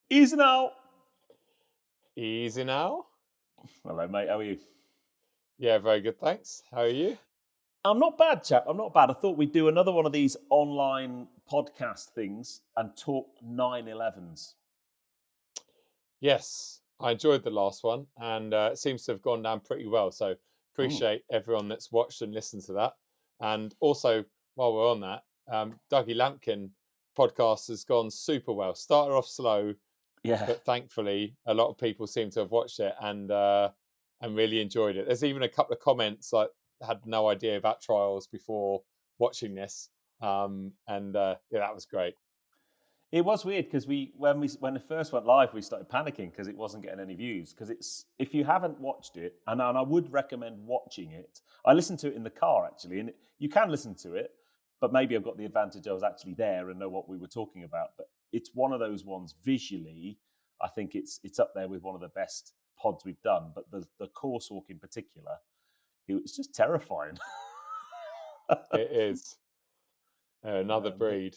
Easy now. Easy now. Hello, mate. How are you? Yeah, very good, thanks. How are you? I'm not bad, chap. I'm not bad. I thought we'd do another one of these online podcast things and talk 911s. Yes, I enjoyed the last one, and it seems to have gone down pretty well. So Mm. appreciate everyone that's watched and listened to that. And also, while we're on that, Dougie Lampkin podcast has gone super well. Started off slow, Yeah. but thankfully, a lot of people seem to have watched it and really enjoyed it. There's even a couple of comments like had no idea about trials before watching this, and yeah, that was great. It was weird because when it first went live, we started panicking because it wasn't getting any views. Because it's if you haven't watched it, and I would recommend watching it. I listened to it in the car actually, and you can listen to it, but maybe I've got the advantage I was actually there and know what we were talking about. But it's one of those ones visually. I think it's up there with one of the best pods we've done. But the course walk in particular, it was just terrifying. It is another But breed.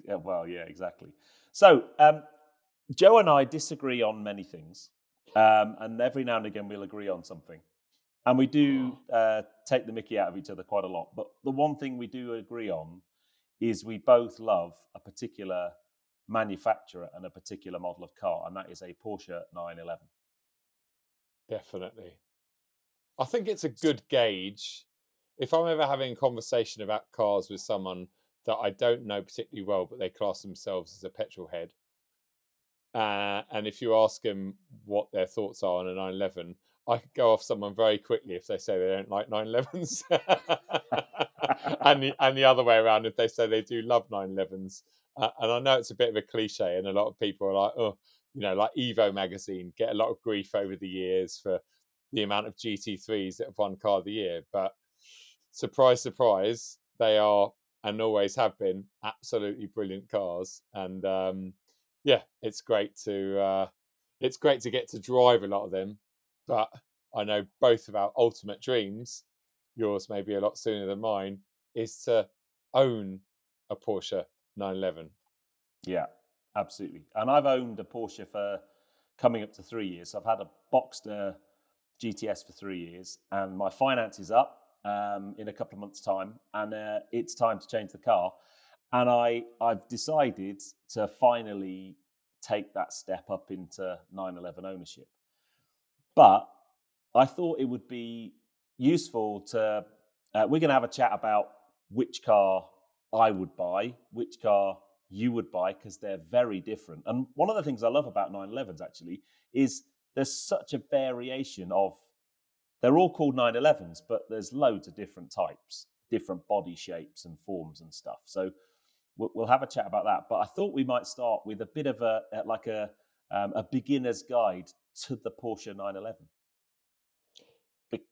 well, yeah, exactly. So Joe and I disagree on many things, and every now and again we'll agree on something. And we do take the mickey out of each other quite a lot. But the one thing we do agree on is we both love a particular manufacturer and a particular model of car, and that is a Porsche 911. Definitely. I think it's a good gauge. If I'm ever having a conversation about cars with someone that I don't know particularly well, but they class themselves as a petrol head, and if you ask them what their thoughts are on a 911, I could go off someone very quickly if they say they don't like 911s, and the other way around if they say they do love 911s. And I know it's a bit of a cliche, and a lot of people are like, oh, like Evo magazine get a lot of grief over the years for the amount of GT3s that have won Car of the Year, but surprise, surprise, they are and always have been absolutely brilliant cars. And yeah, it's great to get to drive a lot of them. But I know both of our ultimate dreams, yours maybe a lot sooner than mine, is to own a Porsche 911. Yeah, absolutely. And I've owned a Porsche for coming up to 3 years. So I've had a Boxster GTS for 3 years, and my finance is up in a couple of months' time, and it's time to change the car. And I've decided to finally take that step up into 911 ownership. But I thought it would be useful to. We're going to have a chat about which car I would buy, which car you would buy, because they're very different. And one of the things I love about 911s actually is there's such a variation of. They're all called 911s, but there's loads of different types, different body shapes and forms and stuff. So we'll have a chat about that. But I thought we might start with a bit of a beginner's guide to the Porsche 911.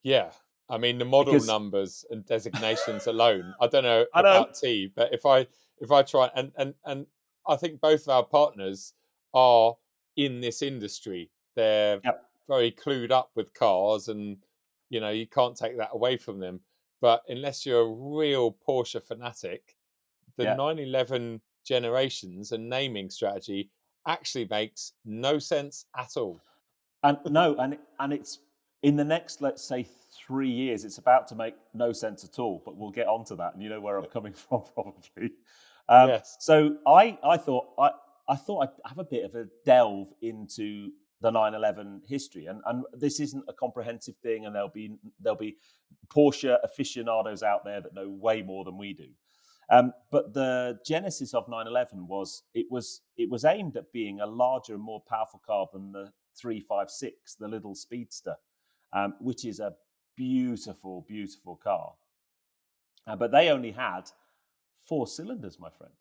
Yeah. I mean the model Because numbers and designations alone. I don't know I know, about T, but if I try and I think both of our partners are in this industry. They're yeah, very clued up with cars and you can't take that away from them. But unless you're a real Porsche fanatic, the yeah, 911 generations and naming strategy actually makes no sense at all. and no, and it's in the next, let's say, 3 years. It's about to make no sense at all. But we'll get onto that, and you know where I'm coming from, probably. Yes. So I thought I'd have a bit of a delve into the 911 history, and this isn't a comprehensive thing, and there'll be Porsche aficionados out there that know way more than we do. But the genesis of 911 was aimed at being a larger and more powerful car than the 356, the little speedster, which is a beautiful, beautiful car. But they only had 4 cylinders, my friend.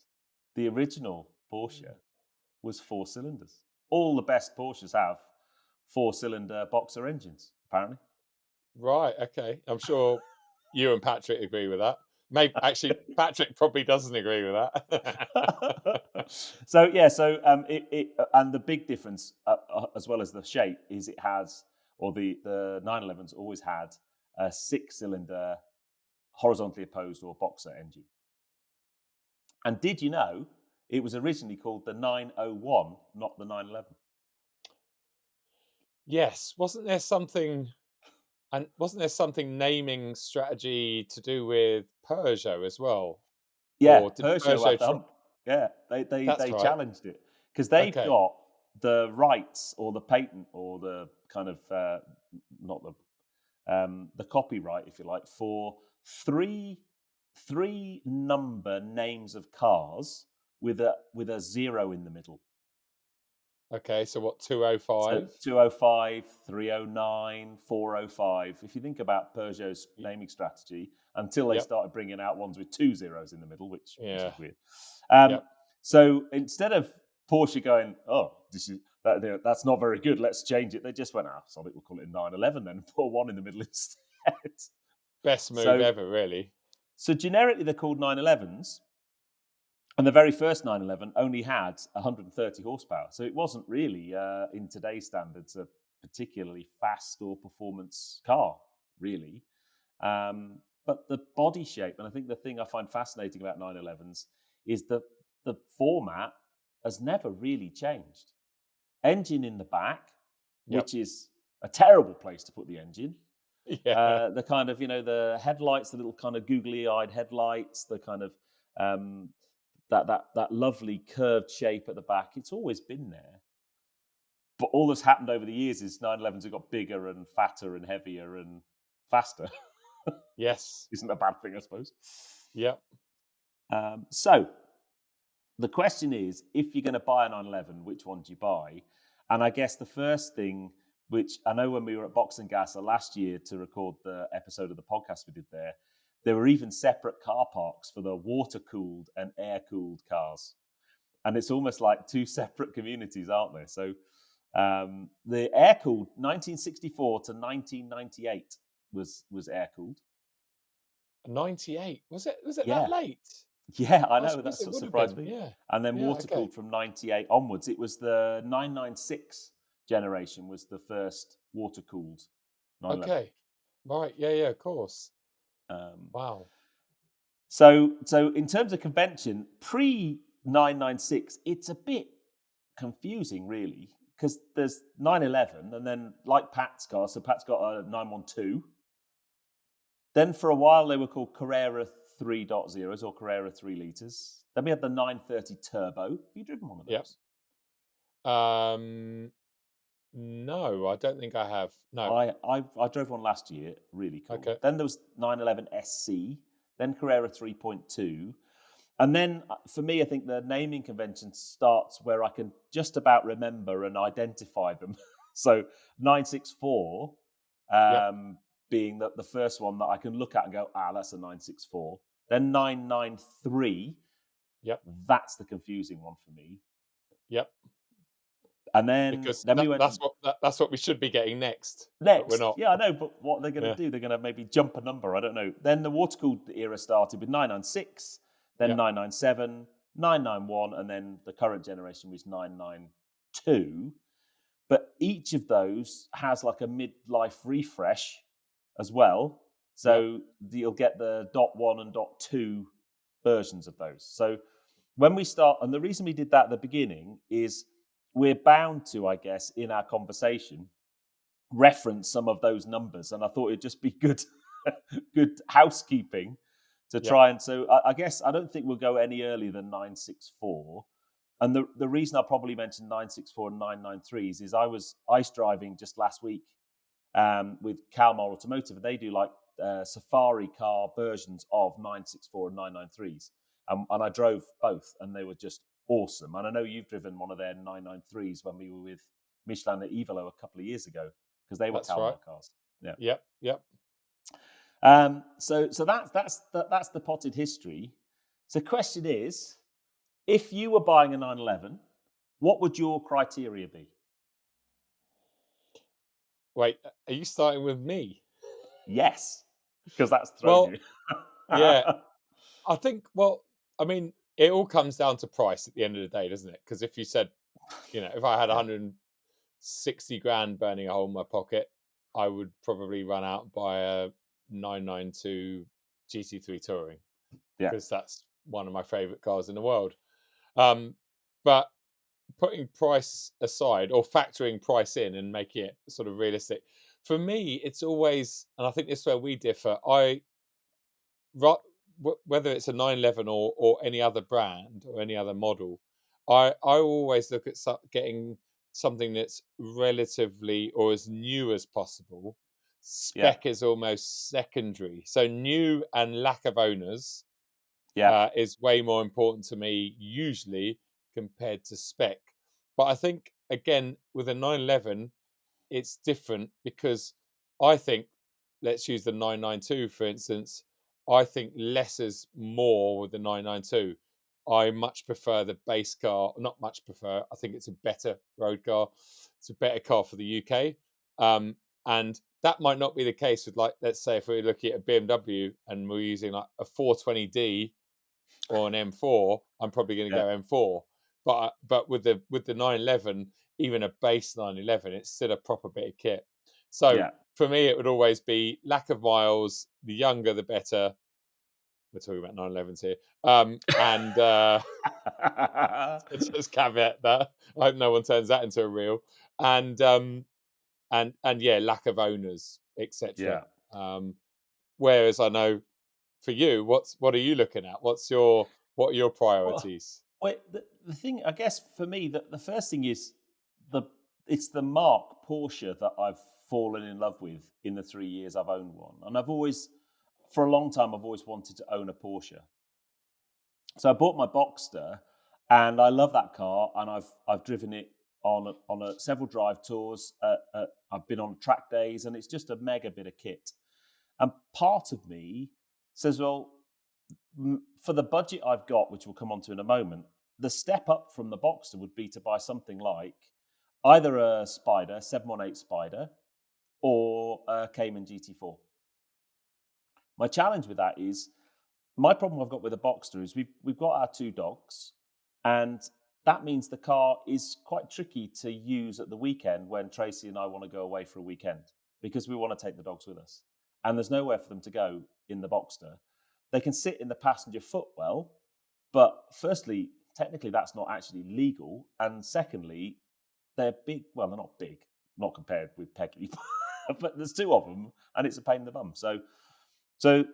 The original Porsche was 4 cylinders. All the best Porsches have 4-cylinder boxer engines, apparently. Right. Okay. I'm sure you and Patrick agree with that. Maybe actually, Patrick probably doesn't agree with that. So yeah, and the big difference, as well as the shape, is it has, or the 911s always had a 6-cylinder horizontally opposed or boxer engine. And did you know it was originally called the 901, not the 911. Yes, wasn't there something naming strategy to do with Peugeot as well? Yeah, Or did Peugeot Peugeot had the hump. Yeah, That's they right. challenged it because they've Okay. got the rights or the patent or the kind of not the copyright, if you like, for three number names of cars with a zero in the middle. Okay, so what, So 205? 205, 309, 405. If you think about Peugeot's Y- naming strategy, until they Yep. started bringing out ones with two zeros in the middle, which Yeah. is weird. Um, Yep. so instead of Porsche going, oh, that's not very good, let's change it, they just went, sorry, we'll call it 911 then, and put one in the middle instead. Best move so, ever, really. so generically, they're called 911s. And the very first 911 only had 130 horsepower. So it wasn't really, in today's standards, a particularly fast or performance car, really. But the body shape, and I think the thing I find fascinating about 911s is that the format has never really changed. Engine in the back, Yep. which is a terrible place to put the engine. Yeah. The kind of, the headlights, the little kind of googly-eyed headlights, the kind of um, that lovely curved shape at the back. It's always been there. But all that's happened over the years is 911s have got bigger and fatter and heavier and faster. Yes. Isn't a bad thing, I suppose. Yep. So the question is, if you're going to buy a 911, which one do you buy? And I guess the first thing, which I know when we were at Box and Gasser last year to record the episode of the podcast we did there were even separate car parks for the water-cooled and air-cooled cars. And it's almost like two separate communities, aren't there? So the air-cooled, 1964 to 1998 was air-cooled. 98. Was it that Yeah. late? Yeah, I I know. suppose That's it what would have surprised been. me. Yeah. And then Yeah. water Okay. cooled from 98 onwards. It was the 996 generation was the first water cooled 911. Okay. Right. Yeah. Yeah. Of course. Um, Wow. so in terms of convention, pre 996, it's a bit confusing, really, because there's 911, and then like Pat's car, so Pat's got a 912. Then for a while they were called Carrera 3.0s or Carrera 3 litres. Then we had the 930 Turbo. Have you driven one of Yep. those? No, I don't think I have. No. I drove one last year, really cool. Okay. Then there was 911 SC, then Carrera 3.2. And then for me, I think the naming convention starts where I can just about remember and identify them. So 964 Yep. being the first one that I can look at and go, that's a 964. Then 993, Yep. that's the confusing one for me. Yep. And then Because we went that's what we should be getting next, but we're next. not. Yeah, I know, but what they're going to Yeah. do, they're going to maybe jump a number. I don't know. Then the water cooled era started with 996, then Yeah. 997, 991, and then the current generation was 992. But each of those has like a midlife refresh as well. Yep. So you'll get the .1 and .2 versions of those. So when we start, and the reason we did that at the beginning is we're bound to, I guess, in our conversation, reference some of those numbers. And I thought it'd just be good, good housekeeping to Yep. try and. So I guess I don't think we'll go any earlier than 964. And the reason I probably mentioned 964 and 993s is I was ice driving just last week with Calmar Automotive, and they do like safari car versions of 964 and 993s. And I drove both, and they were just awesome. And I know you've driven one of their 993s when we were with Michelin at Evolo a couple of years ago, because they were That's right. Calmar cars. Yeah. Yep. Yep. So that's the potted history. So the question is, if you were buying a 911, what would your criteria be? Wait, are you starting with me? Yes, because that's thrown Well, you. yeah. I think. Well, I mean, it all comes down to price at the end of the day, doesn't it? Because if you said, if I had Yeah. 160 grand burning a hole in my pocket, I would probably run out and buy a 992 GT3 Touring Yeah. because that's one of my favorite cars in the world. Um, but putting price aside or factoring price in and making it sort of realistic, for me, it's always, and I think this is where we differ. Ru- Whether it's a 911 or any other brand or any other model, I always look at getting something that's relatively or as new as possible. Yeah, Spec is almost secondary. So new and lack of owners yeah, is way more important to me usually compared to spec. But I think again with a 911, it's different because I think, let's use the 992 for instance. I think less is more with the 992. I much prefer the base car. Not much prefer. I think it's a better road car. It's a better car for the UK. And that might not be the case with, like, let's say if we're looking at a BMW and we're using like a 420D or an M4, I'm probably going to yeah, go M4. But with the 911, even a base 911, it's still a proper bit of kit. So yeah. for me, it would always be lack of miles. The younger, the better. We're talking about 911s here, and just caveat that. I hope no one turns that into a reel. And yeah, lack of owners, etc. Yeah. Um, Whereas I know for you, what are you looking at? What are your Well, priorities? wait, the thing, I guess, for me, the first thing is the it's the mark Porsche that I've fallen in love with in the 3 years I've owned one, and for a long time, I've always wanted to own a Porsche. So I bought my Boxster, and I love that car, and I've driven it on several drive tours. I've been on track days, and it's just a mega bit of kit. And part of me says, well, for the budget I've got, which we'll come on to in a moment, the step up from the Boxster would be to buy something like either a Spider, 718 Spider, or a Cayman GT4. My challenge with that is my problem I've got with a Boxster is we've got our two dogs, and that means the car is quite tricky to use at the weekend when Tracy and I want to go away for a weekend because we want to take the dogs with us. And there's nowhere for them to go in the Boxster. They can sit in the passenger footwell, but firstly, technically that's not actually legal. And secondly, they're big. Well, they're not big, not compared with Peggy, but there's two of them, and it's a pain in the bum. So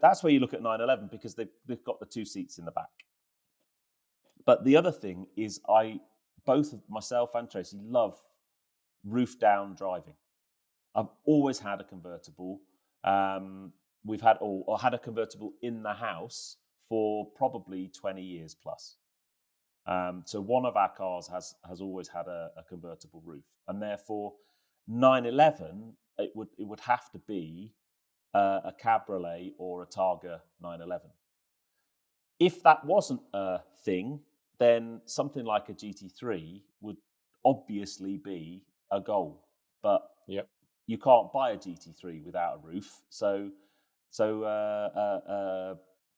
that's where you look at 911 because they've got the two seats in the back. But the other thing is, both myself and Tracy love roof down driving. I've always had a convertible. We've had or had a convertible in the house for probably 20 years plus. So one of our cars has always had a convertible roof, and therefore 911 it would have to be a Cabriolet or a Targa 911. If that wasn't a thing, then something like a GT3 would obviously be a goal. But Yep. you can't buy a GT3 without a roof. So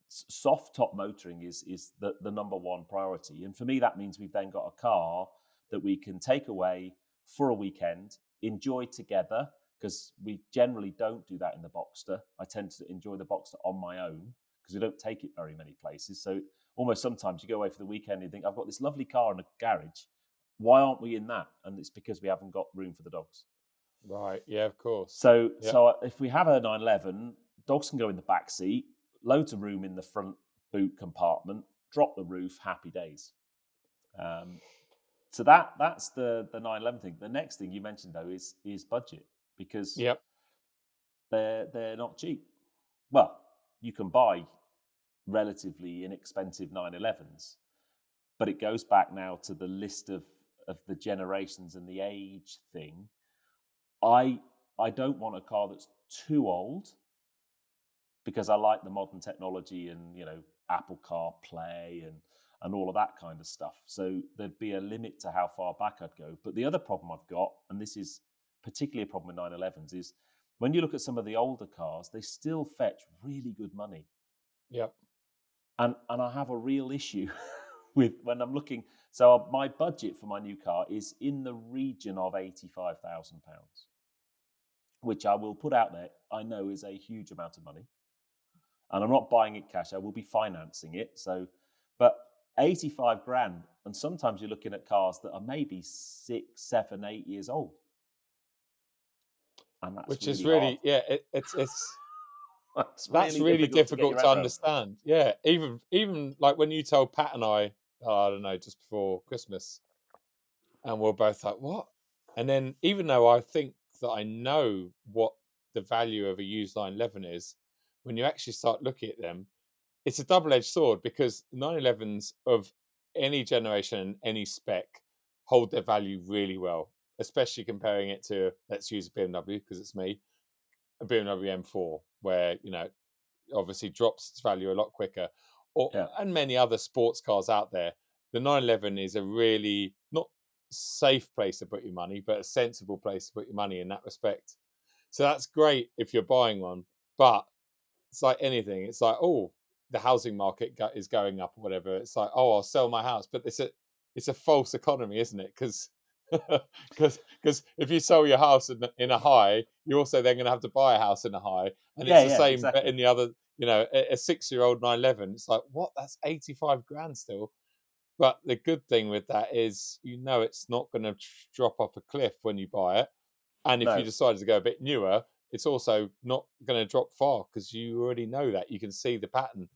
soft top motoring is the number one priority. And for me, that means we've then got a car that we can take away for a weekend, enjoy together, because we generally don't do that in the Boxster. I tend to enjoy the Boxster on my own because we don't take it very many places. So almost sometimes you go away for the weekend and you think, I've got this lovely car in a garage. Why aren't we in that? And it's because we haven't got room for the dogs. Right. Yeah, of course. So, Yeah. so if we have a 911, dogs can go in the back seat, loads of room in the front boot compartment, drop the roof, happy days. Um, so that's the 911 thing. The next thing you mentioned though is budget because Yep. they're not cheap. Well, you can buy relatively inexpensive 911s, but it goes back now to the list of the generations and the age thing. I I don't want a car that's too old because I like the modern technology and Apple CarPlay and all of that kind of stuff. So there'd be a limit to how far back I'd go. But the other problem I've got, and this is particularly a problem with 911s, is when you look at some of the older cars, they still fetch really good money. Yep. And I have a real issue with when I'm looking. So my budget for my new car is in the region of £85,000, which I will put out there. I know is a huge amount of money, and I'm not buying it cash. I will be financing it. So, but 85 grand And sometimes you're looking at cars that are maybe 6, 7, 8 years old, and that's which is really hard. really, yeah, it's That's that's really really difficult to get difficult your to head around. understand. Yeah, even like when you told Pat and I, oh, I don't know, just before Christmas, and we're both like, "What?" And then even though I think that I know what the value of a used 911 is, when you actually start looking at them, it's a double-edged sword because 911s of any generation and any spec hold their value really well, especially comparing it to, let's use a BMW because it's me, a BMW M4, where obviously drops its value a lot quicker, or Yeah, and many other sports cars out there. The 911 is a really not safe place to put your money, but a sensible place to put your money in that respect. So that's great if you're buying one, but it's like anything. It's like, oh, the housing market is going up or whatever. It's like, oh, I'll sell my house, but it's a false economy, isn't it? Because because if you sell your house in a high, you're also then going to have to buy a house in a high, and it's yeah, the yeah, same exactly. in the other. A 6-year-old 911. It's like, what? That's 85 grand still. But the good thing with that is, it's not going to drop off a cliff when you buy it. And if you No, decided to go a bit newer, it's also not going to drop far because you already know that. You can see the pattern.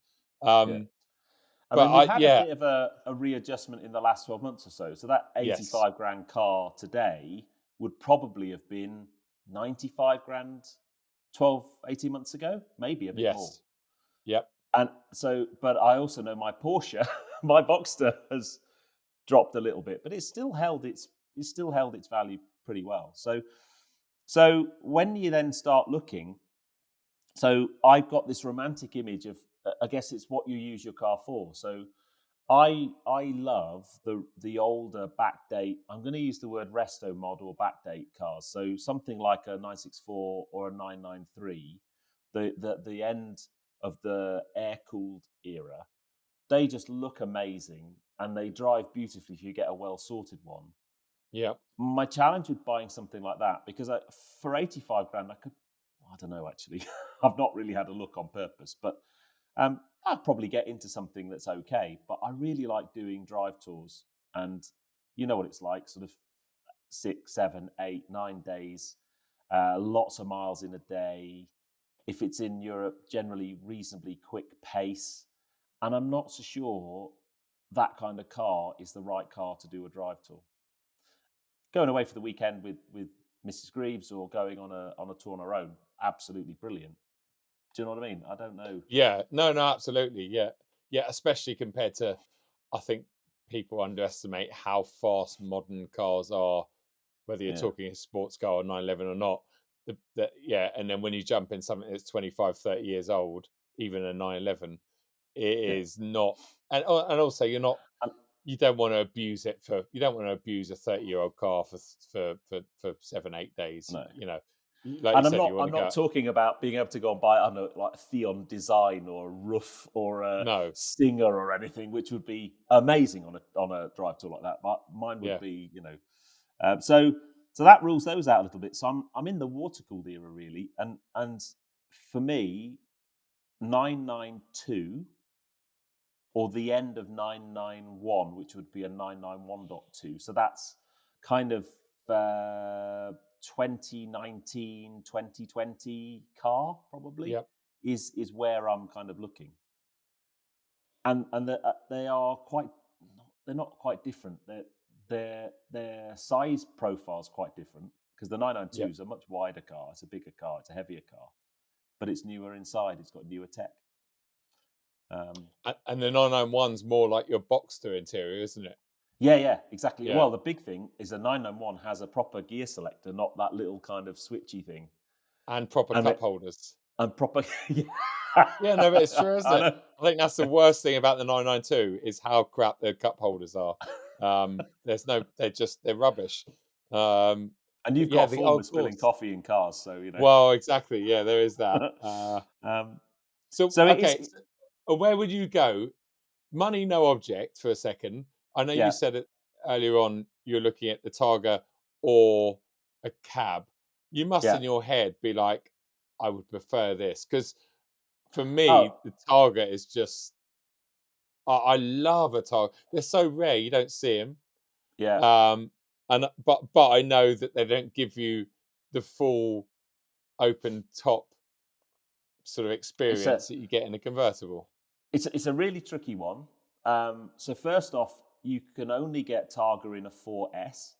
yeah. Um, I but mean, we've I, had a yeah, bit of a readjustment in the last 12 months or so. So that yes, 85 grand car today would probably have been 95 grand 12, 18 months ago, maybe a bit more. yes, yep, And so, but I also know my Porsche, my Boxster has dropped a little bit, but it's still held its value pretty well. So when you then start looking, so I've got this romantic image of, I guess it's what you use your car for. So I love the older backdate. I'm going to use the word resto mod or backdate cars. So something like a 964 or a 993, the end of the air cooled era. They just look amazing and they drive beautifully if you get a well sorted one. yep, My challenge with buying something like that, because for 85 grand, I don't know actually. I've not really had a look on purpose, but I'd probably get into something that's okay. But I really like doing drive tours, and you know what it's like, sort of 6, 7, 8, 9 days, lots of miles in a day. If it's in Europe, generally reasonably quick pace. And I'm not so sure that kind of car is the right car to do a drive tour. Going away for the weekend with Mrs. Greaves or going on a tour on our own, absolutely brilliant. Do you know what I mean? I don't know. yeah. No, no, absolutely, yeah, yeah. Especially compared to, I think people underestimate how fast modern cars are, whether you're Yeah, talking a sports car or 911 or not. Yeah, and then when you jump in something that's 25, 30 years old, even a 911, it yeah. is not. And also, And, you don't want to abuse it for you don't want to abuse a 30-year-old car for 7, 8 days. no. Like you And I'm said, not you want I'm to not go. talking about being able to go and buy, I don't know, like a Theon Design or a Roof or a No, Stinger or anything, which would be amazing on a drive tour like that. But mine would yeah, be, so that rules those out a little bit. So I'm in the water cooled era really, and for me, 992 or the end of 991, which would be a 991.2. So that's kind of 2019, 2020 car probably yeah, is where I'm kind of looking. And they are quite, they're not quite different. Their size profile is quite different because the yeah. 992 is a much wider car. It's a bigger car. It's a heavier car, but it's newer inside. It's got newer tech. Um, And the 991's more like your Boxster interior, isn't it? Yeah, yeah, exactly. Yeah, Well, the big thing is the 991 has a proper gear selector, not that little kind of switchy thing. and proper And cup it holders. and proper yeah. Yeah, no, but it's true, isn't I it? know. I think that's the worst thing about the 992 is how crap the cup holders are. They're rubbish. Um, And but you've yeah, got the form old with spilling course. coffee in cars, so Well, exactly. Yeah, there is that. um, So so it is okay, so, where would you go? Money, no object for a second. I know you yeah, said it earlier on. You're looking at the Targa or a cab. You must, yeah. in your head, be like, I would prefer this because for me, Oh, the Targa is just. I love a Targa. They're so rare, you don't see them. Yeah, And but I know that they don't give you the full open top sort of it's a experience that you get in a convertible. it's a really tricky one. So first off, you can only get Targa in a 4S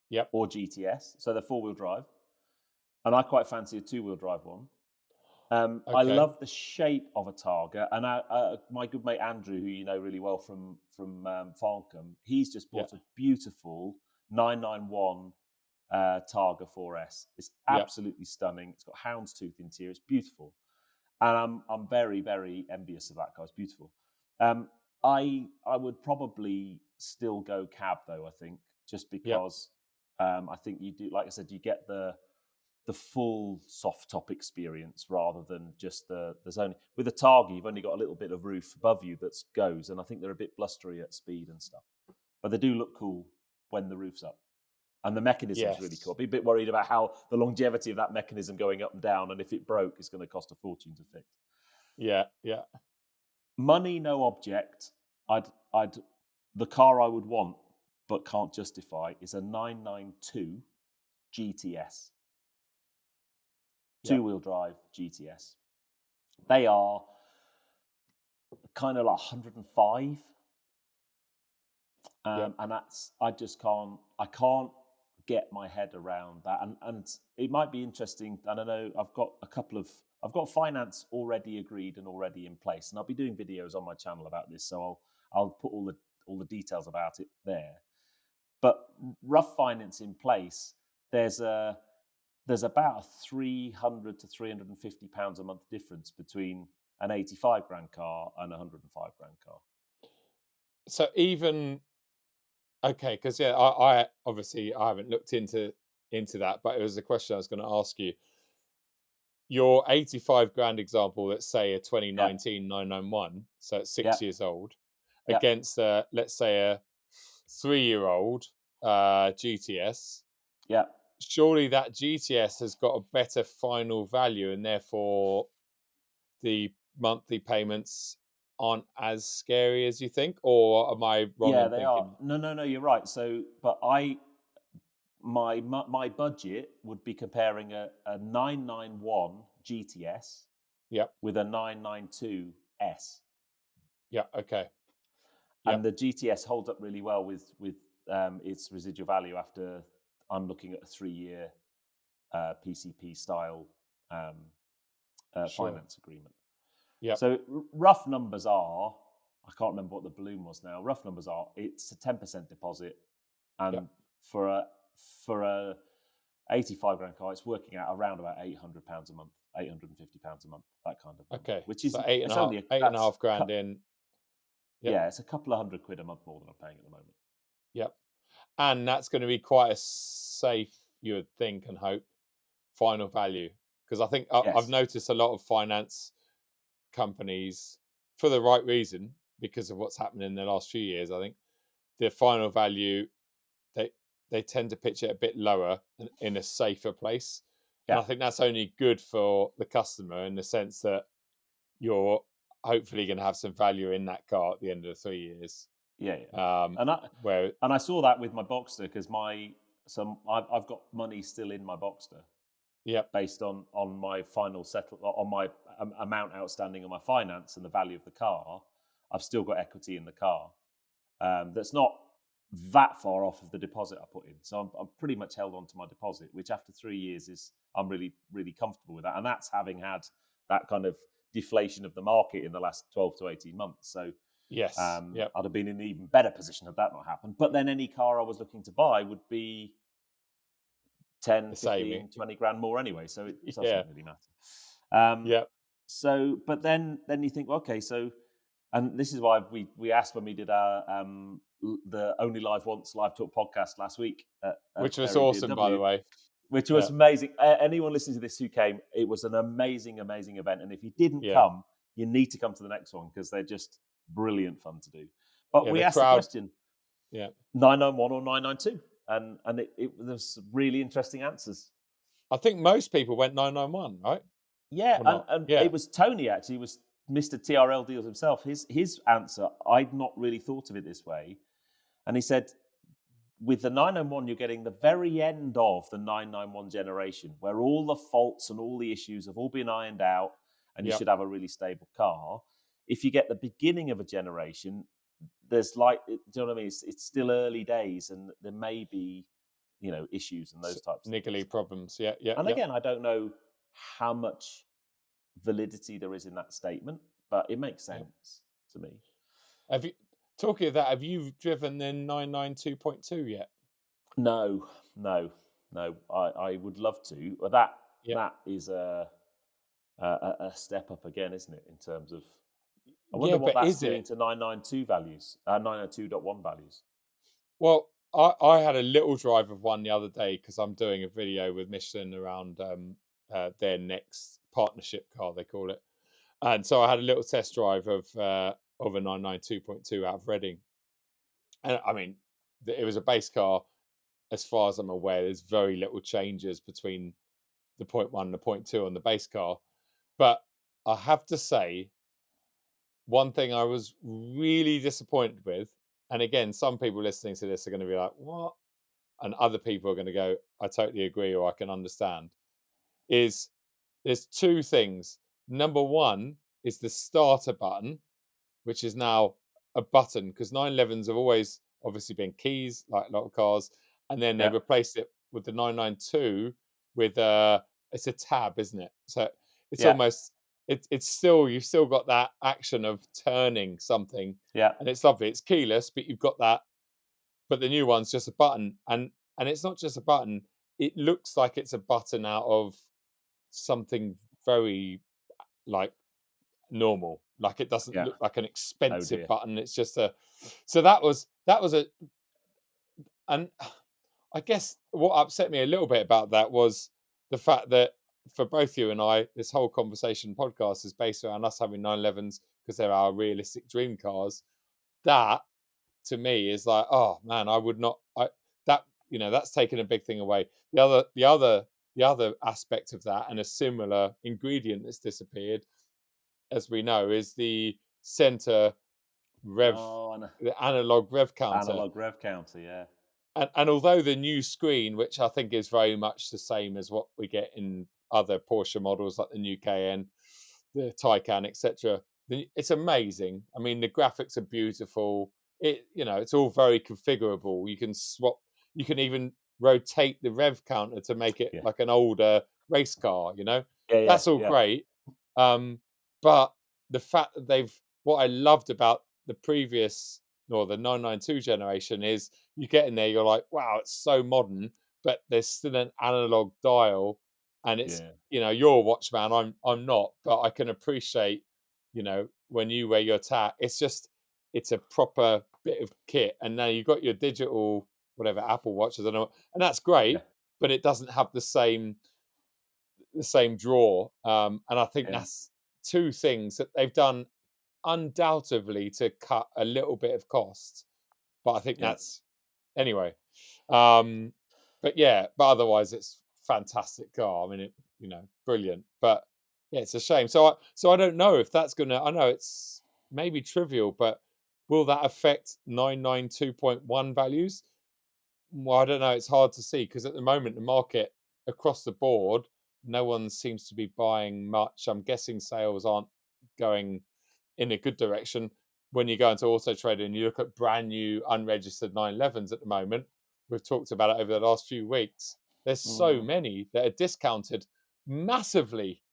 Yep. or GTS, so they're four-wheel drive, and I quite fancy a two-wheel drive one. I Okay. love the shape of a Targa, and my good mate Andrew, who you know really well from Farncombe, he's just Yeah. bought a beautiful 991 Targa 4S. It's Yep. absolutely stunning. It's got houndstooth interior. It's beautiful, and I'm very very envious of that car. It's beautiful. Um, I would probably still go cab though. I think just Yep. because I think you do, like I said, you get the full soft top experience rather than just there's only with a Targa you've only got a little bit of roof above you that goes, and I think they're a bit blustery at speed and stuff, but they do look cool when the roof's up, and the mechanism's really cool. Yes. I'd be a bit worried about how the longevity of that mechanism going up and down, and if it broke it's going to cost a fortune to fix. Yeah. Yeah. Money no object. I'd the car I would want but can't justify is a 992 GTS, Yep. two-wheel drive GTS. They are kind of like 105, Yep. and that's I can't get my head around that, and it might be interesting. I don't know. I've got finance already agreed and already in place, and I'll be doing videos on my channel about this, so I'll put all the details about it there. But rough finance in place, there's a there's about a 300 to 350 pounds a month difference between an 85 grand car and a 105 grand car. So even okay, because yeah, I obviously I haven't looked into that, but it was a question I was going to ask you. Your 85 grand example, let's say a Yeah, 2019 991, so it's yeah, 6 years old, yeah, against let's say a 3-year-old GTS. yeah. Surely that GTS has got a better final value, and therefore the monthly payments aren't as scary as you think, or am I wrong Yeah, in they are. thinking? No, no, no. You're right. So, but my budget would be comparing a 991 GTS Yep. with a 992 S, Yeah. Okay. and Yep. the GTS holds up really well with its residual value after I'm looking at a 3-year PCP style um, Sure. finance agreement. Yep. So rough numbers are, I can't remember what the balloon was now. Rough numbers are, it's a 10% deposit, Yep. and for a 85 grand car, it's working out around about £800 a month, £850 a month, that kind of number. Okay. Which So is it's only eight and a that's half grand in. Yep. yeah, it's a couple of £100 a month more than I'm paying at the moment. Yep. And that's going to be quite a safe, you would think and hope, final value. Because I think I've Yes, noticed a lot of finance companies, for the right reason, because of what's happened in the last few years, I think the final value, they they tend to pitch it a bit lower in a safer place. And yeah, I think that's only good for the customer in the sense that you're hopefully going to have some value in that car at the end of the 3 years. yeah, yeah. Um, And where, I saw that with my Boxster because I've got money still in my Boxster yep, based on my final settle on my amount outstanding on my finance and the value of the car. I've still got equity in the car. That's not that far off of the deposit I put in. So I'm pretty much held on to my deposit, which after 3 years is I'm really really comfortable with that, and that's having had that kind of deflation of the market in the last 12 to 18 months. So yes, yep, I'd have been in an even better position had that not happened. But then any car I was looking to buy would be 10, the same. 15, 20 grand more anyway. So it doesn't Yeah, really matter. Um, yep, so, but then you think, okay, so, and this is why we asked when we did our the Only Live Once live talk podcast last week at which was Airing awesome, by the BMW, way. which Yeah, was amazing. Anyone listening to this who came, it was an amazing, amazing event. And if you didn't yeah, come, you need to come to the next one because they're just brilliant fun to do. But yeah. we The asked the crowd, question: yeah. 991 or 992, and there's really interesting answers. I think most people went 991, right? Yeah, Or and, not? and Yeah, it was Tony actually. It was Mr. TRL deals himself. His answer, I'd not really thought of it this way, and he said, with the 991, you're getting the very end of the 991 generation, where all the faults and all the issues have all been ironed out, and you Yep. should have a really stable car. If you get the beginning of a generation, there's like, do you know what I mean? It's still early days, and there may be, issues and those types of things. Niggly problems. Yeah, yeah, And yeah, again, I don't know how much validity there is in that statement, but it makes yeah. sense to me. Have you talking of that? Have you driven the 992.2 yet? No, no, no. I would love to. But that is a step up again, isn't it? In terms of, I wonder Yeah, what but that's is doing it? to 992 values, 902.1 values. Well, I had a little drive of one the other day because I'm doing a video with Michelin around their next partnership car, they call it. And so I had a little test drive of a 992.2 out of Reading. And I mean, it was a base car. As far as I'm aware, there's very little changes between the point one and the point two on the base car. But I have to say, one thing I was really disappointed with, and again, some people listening to this are going to be like, what? And other people are going to go, I totally agree, or I can understand, is there's two things. Number one is the starter button, which is now a button, because 911s have always obviously been keys, like a lot of cars, and then they Yeah, replaced it with the 992 with it's a tab, isn't it? So it's yeah, almost it's still, you've still got that action of turning something, yeah, and it's lovely. It's keyless, but you've got that. But the new one's just a button, and it's not just a button. It looks like it's a button out of something very like normal. Like it doesn't yeah. look like an Oh expensive dear. button. It's just a. So that was a. And I guess what upset me a little bit about that was the fact that for both you and I, this whole conversation podcast is based around us having 911s because they're our realistic dream cars. That to me is like, oh man, I would not. I that that's taken a big thing away. The other aspect of that, and a similar ingredient that's disappeared, as we know, is the center rev, Oh, and the analog rev counter. analog rev counter. Yeah, And although the new screen, which I think is very much the same as what we get in other Porsche models like the new Cayenne, the Taycan, etc., it's amazing. I mean, the graphics are beautiful. It's all very configurable. You can swap. You can even rotate the rev counter to make it yeah, like an older race car. yeah, yeah, That's all yeah, great. But the fact that what I loved about the previous, or the 992 generation, is you get in there, you're like, wow, it's so modern, but there's still an analog dial, and it's yeah, you're a watchman, I'm not, but I can appreciate, when you wear your tag, it's a proper bit of kit, and now you've got your digital whatever Apple Watch, I don't know, and that's yeah, great, but it doesn't have the same draw, and I think yeah, that's two things that they've done undoubtedly to cut a little bit of cost, but I think yeah, that's anyway. Um, but yeah, but otherwise it's fantastic car. I mean, brilliant. But yeah, it's a shame. So I don't know if that's gonna. I know it's maybe trivial, but will that affect 992.1 values? Well, I don't know. It's hard to see because at the moment the market across the board, no one seems to be buying much. I'm guessing sales aren't going in a good direction. When you go into Auto Trader and you look at brand new unregistered 911s at the moment, we've talked about it over the last few weeks. There's so mm, many that are discounted massively,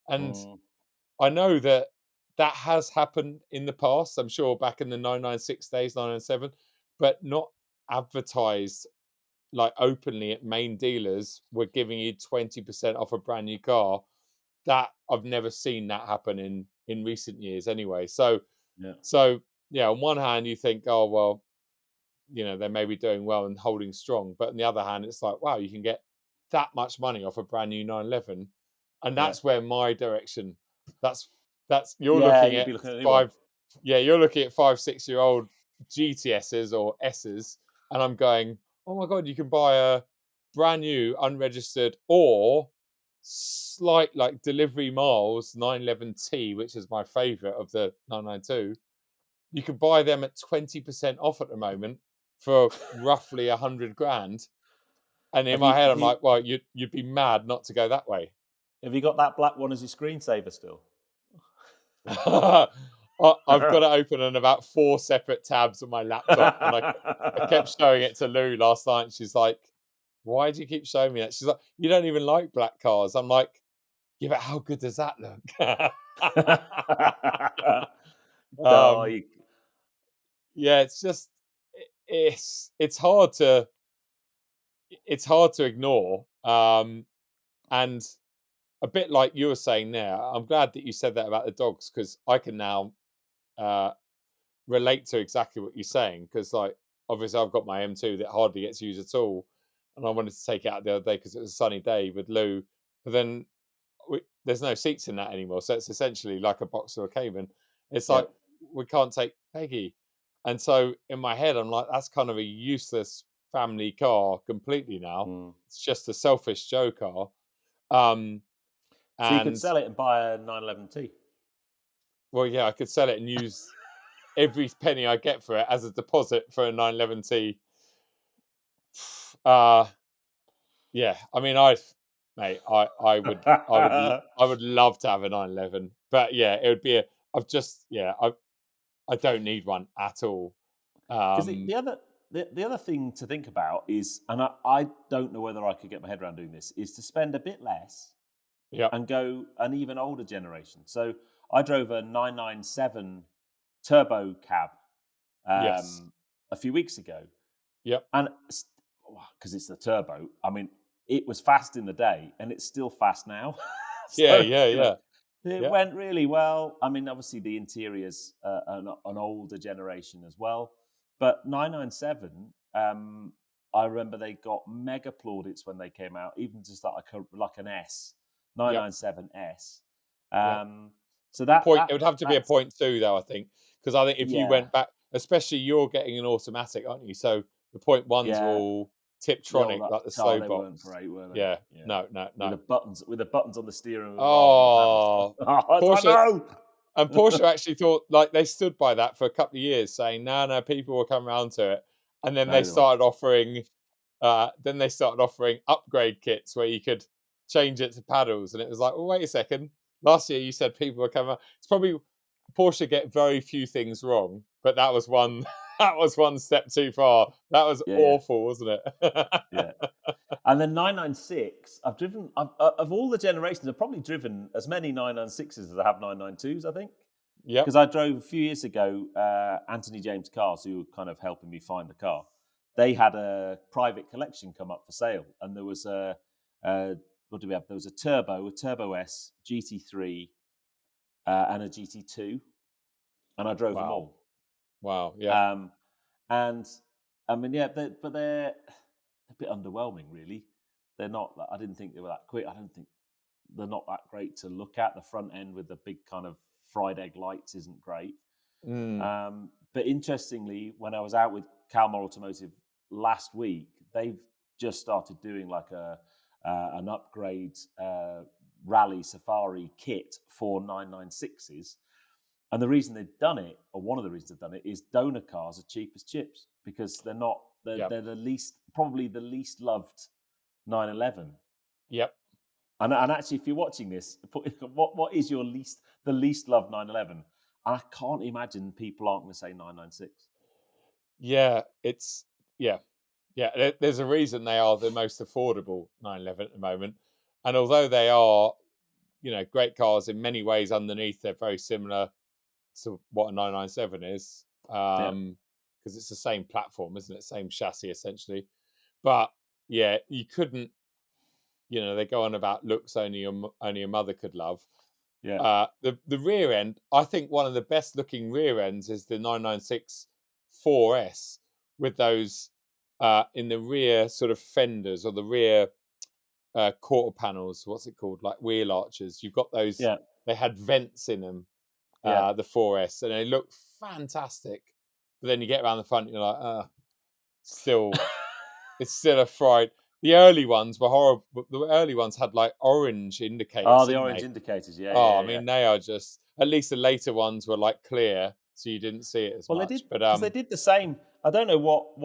and mm, I know that has happened in the past. I'm sure back in the 996 days, 997, but not advertised like openly at main dealers. We're giving you 20% off a brand new car. That I've never seen that happen in recent years anyway. yeah, So yeah, on one hand you think, oh well, they may be doing well and holding strong, but on the other hand, it's like, wow, you can get that much money off a brand new 911, and yeah, that's where my direction. That's you're yeah. looking You'd at be looking at a new one. five, yeah, you're looking at 5 6 year old GTSs or S's, and I'm going, oh my god, you can buy a brand new unregistered or slight like delivery miles 911T, which is my favorite of the 992. You can buy them at 20% off at the moment for roughly 100 grand. And in Have my you head, have I'm you like, well, you'd be mad not to go that way. have you got that black one as your screensaver still? I've got it open on about 4 separate tabs on my laptop, and I kept showing it to Lou last night. And she's like, "Why do you keep showing me that?" She's like, "You don't even like black cars." I'm like, "Yeah, but how good does that look?" No, um, yeah, it's just it's hard to ignore. And a bit like you were saying there, I'm glad that you said that about the dogs, because I can now uh, relate to exactly what you're saying. Because like obviously I've got my M2 that hardly gets used at all, and I wanted to take it out the other day because it was a sunny day with Lou, but then there's no seats in that anymore, so it's essentially like a box or a Cayman. It's yeah. like we can't take Peggy, and so in my head I'm like, that's kind of a useless family car completely now. Mm. It's just a selfish Joe car. Um, So you could and sell it and buy a 911T. well, yeah, I could sell it and use every penny I get for it as a deposit for a 911T. Uh yeah, I mean, mate, I would love to have a 911, but yeah, it would be a. I've just yeah, I don't need one at all. Because the, Um, the other the other thing to think about is, and I don't know whether I could get my head around doing this, is to spend a bit less yeah, and go an even older generation. So I drove a 997 turbo cab yes, a few weeks ago, yep, and because it's the turbo, I mean, it was fast in the day, and it's still fast now. yeah, So yeah, yeah, it yeah, went really well. I mean, obviously the interior's an older generation as well, but 997. I remember they got mega plaudits when they came out, even just like an S, yep, 997S. yep. Um, so that Point. that It would have to be a that's point two, though. I think, because I think if you yeah, went back, especially you're getting an automatic, aren't you? So the point ones are yeah. all The old Tiptronic, like the slow they weren't box. great, were Yeah, they? Yeah, no, no, with no. the buttons on the steering wheel rather than the paddles. Oh, I Porsche. know. And Porsche actually thought, like, they stood by that for a couple of years, saying, "No, no, people will come around to it." And No, they won't. then they started offering upgrade kits where you could change it to paddles, and it was like, "Well, wait a second. Last year you said people were coming." It's probably Porsche get very few things wrong, but that was one. That was one step too far. That was Yeah, yeah, awful, wasn't it? yeah. And then 996, I've driven, of all the generations, I've probably driven as many 996s as I have 992s, I think. Yep. Because I drove a few years ago, Anthony James Cars, who were kind of helping me find the car, they had a private collection come up for sale. And there was what do we have? There was a Turbo S, GT3, and a GT2. And I drove them Wow. all. Wow. Yep. Um, and I mean, yeah, but they're a bit underwhelming, really. They're not. I didn't think they were that quick. I don't think they're not that great to look at. The front end with the big kind of fried egg lights isn't great. Mm, But interestingly, when I was out with Calmar Automotive last week, they've just started doing like an upgrade rally safari kit for 996s. And the reason they've done it, or one of the reasons they've done it, is donor cars are cheap as chips because they're not. yep. They're probably the least loved 911. Yep. And actually, if you're watching this, what is the least loved 911? And I can't imagine people aren't going to say 996. Yeah. It's yeah. Yeah, there's a reason they are the most affordable 911 at the moment. And although they are, great cars in many ways underneath, they're very similar to what a 997 is, Yeah, because it's the same platform, isn't it? Same chassis, essentially. But yeah, you couldn't, they go on about looks only a mother could love. yeah, The rear end, I think one of the best looking rear ends is the 996 4S with those in the rear sort of fenders or the rear quarter panels. What's it called? Like wheel arches. You've got those. yeah, They had vents in them. yeah. The 4S, and they look fantastic. But then you get around the front, you're like, still, it's still a fried. the early ones were horrible. The early ones had like orange indicators, Oh, the didn't orange they? indicators. Yeah, Oh, yeah, I yeah. mean, they are just. At least the later ones were like clear, so you didn't see it as Well, they did much. But because they did the same. I don't know what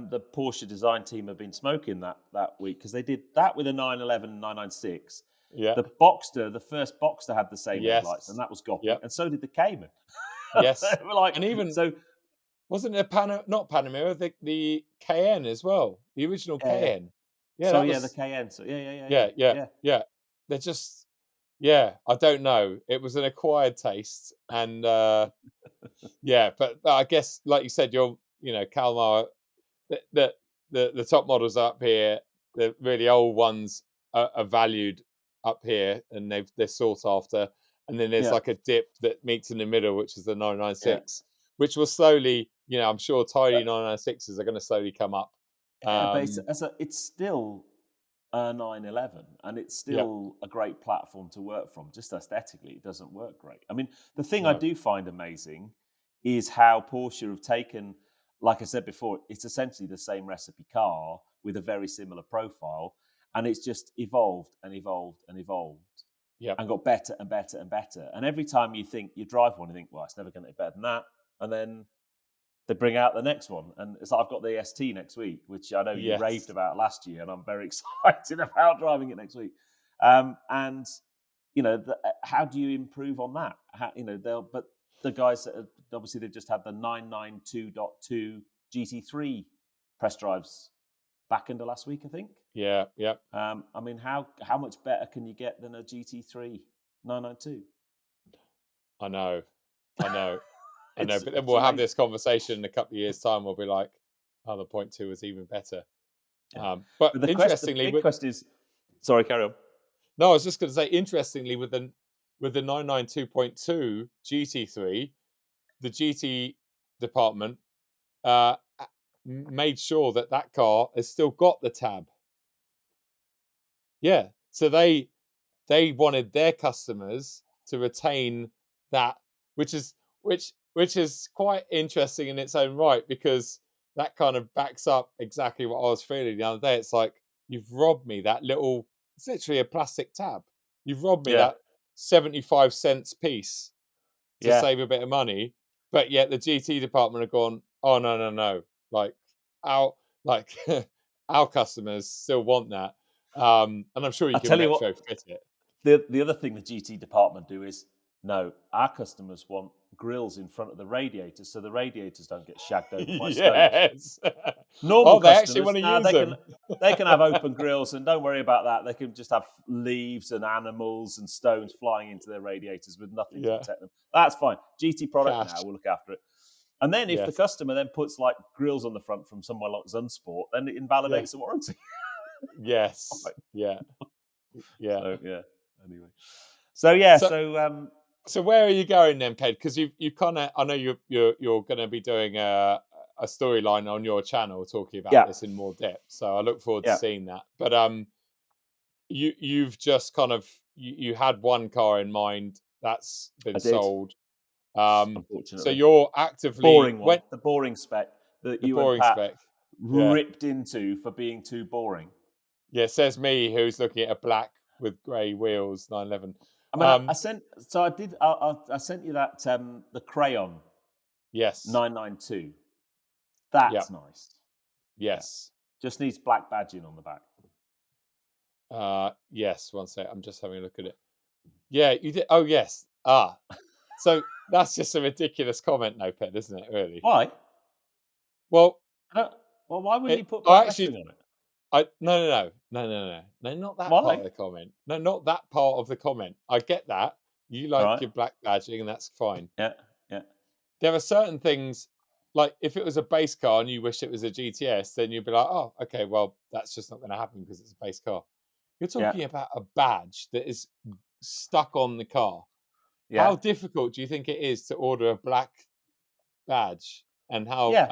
the Porsche design team have been smoking that week because they did that with a 911 996. yeah, The Boxster, the first Boxster had the same headlights, and yes, that was Gothic, yep, and so did the Cayman. They yes, were like, and even so wasn't it a not Panamera, the Cayenne as well, the original yeah, yeah. Cayenne. Yeah, So that yeah, the was Cayenne. So yeah, yeah, yeah, yeah, yeah, yeah, yeah, yeah. They're just yeah. I don't know. It was an acquired taste, and yeah, but I guess like you said, Kalmar. The, the the top models up here, the really old ones are valued up here, and they're sought after. And then there's yeah, like a dip that meets in the middle, which is the yeah. 996, which will slowly, I'm sure tidy 996s are going to slowly come up. Yeah, but it's, Um, it's still a 911, and it's yeah, still a great platform to work from. Just aesthetically, it doesn't work great. I mean, the thing I no, do find amazing is how Porsche have taken, like I said before, it's essentially the same recipe car with a very similar profile, and it's just evolved and evolved and evolved yeah, and got better and better and better. And every time you think you drive one, you think, well, it's never going to get better than that, and then they bring out the next one. And it's like I've got the ST next week, which I know you raved yes, about last year, and I'm very excited about driving it next week. And how do you improve on that? But the guys that obviously they've just had the 992.2 GT3 press drives back into last week, I think. yeah, yeah. I mean, how much better can you get than a GT3 992? I know, I know, I know. But then It's we'll have amazing. this conversation in a couple of years' time. We'll be like, oh, the point two was even better. Yeah. But But the interestingly, big question is, sorry, carry on. no, I was just going to say, interestingly, with the 992.2 GT3, the GT department made sure that that car has still got the tab. Yeah, so they wanted their customers to retain that, which is which is quite interesting in its own right, because that kind of backs up exactly what I was feeling the other day. It's like, you've robbed me that little, it's literally a plastic tab. You've robbed me Yeah, that 75 cents piece to yeah. save a bit of money, but yet the GT department have gone, oh no, no, no, like our like our customers still want that. And I'm sure you I can tell you what, retrofit it. the other thing the GT department do is no, our customers want grills in front of the radiators so the radiators don't get shagged over by stones. Yes. Normal Oh, they actually customers, want to now use them. they can have open grills and don't worry about that. They can just have leaves and animals and stones flying into their radiators with nothing to Yeah. protect them. That's fine. GT product now Cash. will look after it. And then if the Yes. customer then puts like grills on the front from somewhere like Zunsport, then it Yeah. invalidates the warranty. Yes. Right. Yeah. Yeah. So yeah. Anyway. So yeah. So So where are you going then, Ked? Because you kind of, I know you're going to be doing a storyline on your channel talking about yeah, this in more depth. So I look forward to yeah. seeing that. But you've just kind of you had one car in mind that's I been did. sold. So Unfortunately, you're actively boring one. when The boring spec that the you and boring Pat spec. Yeah. ripped into for being too boring. Yeah, says me who's looking at a black with grey wheels 911. I mean, I Um, sent. So I did. I sent you that the crayon yes. 992. Yeah. That's nice. Yeah, Yes. just needs black badging on the back. Yes. One sec. I'm just having a look at it. Yeah, you did. Oh, yes. Ah, so that's just a ridiculous comment, no pet, isn't it? Really? Why? Well, I don't. Well, why wouldn't you put I black actually, lettering on it? no, not that part Why? of the comment. No, not that part of the comment. I get that. You All like right. your black badging, and that's fine. Yeah. Yeah. There are certain things, like if it was a base car and you wish it was a GTS, then you'd be like, oh, okay, well, that's just not going to happen because it's a base car. You're Yeah. talking about a badge that is stuck on the car. How Yeah. difficult do you think it is to order a black badge and Yeah.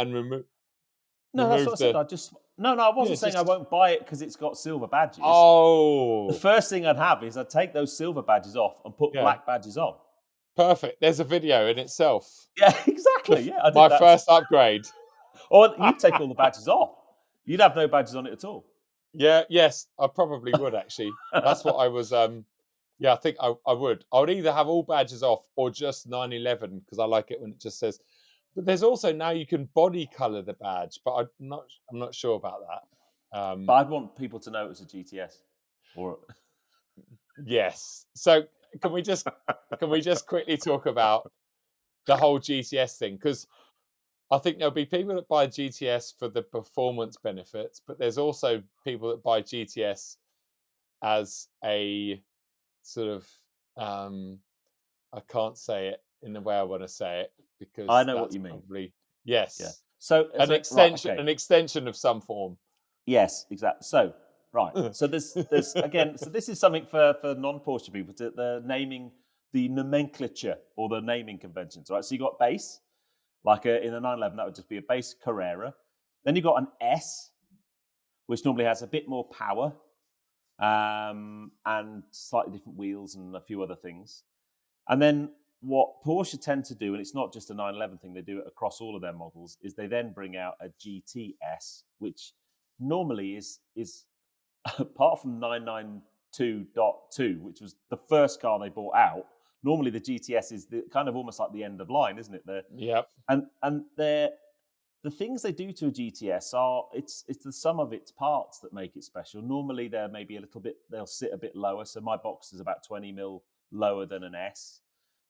No, that's what remove I said. the I just no, no. I yeah wasn't saying I just won't buy it because it's got silver badges. The oh first thing I'd have is I'd take those silver badges off and put yeah, black badges on. perfect. There's a video in itself. Yeah, exactly. Yeah, I did My that. first upgrade. Or you'd take all the badges off. You'd have no badges on it at all. Yeah, yes, I probably would actually. That's what I was. Yeah, I think I would. I would either have all badges off or just 911 because I like it when it just says. But there's also now you can body color the badge, but I'm not sure about that. But I'd want people to know it was a GTS. Or Yes. So can we just quickly talk about the whole GTS thing? Because I think there'll be people that buy GTS for the performance benefits, but there's also people that buy GTS as a sort of um I can't say it in the way I want to say it I because know what that's you mean. probably Yeah. yes. So An right, extension okay. an extension of some form. Yes, exactly. So right. So there's again. So this is something for non Porsche people. The naming, the nomenclature or the naming conventions. Right. So you got base, like in a 911, that would just be a base Carrera. Then you got an S, which normally has a bit more power, and slightly different wheels and a few other things. And then what Porsche tend to do, and it's not just a 911 thing, they do it across all of their models, is they then bring out a GTS, which normally is apart from 992.2, which was the first car they brought out. Normally the GTS is kind of almost like the end of line, isn't it? Yep. And they're the things they do to a GTS are it's the sum of its parts that make it special. Normally they're maybe a little bit they'll sit a bit lower. So my box is about 20 mil lower than an S.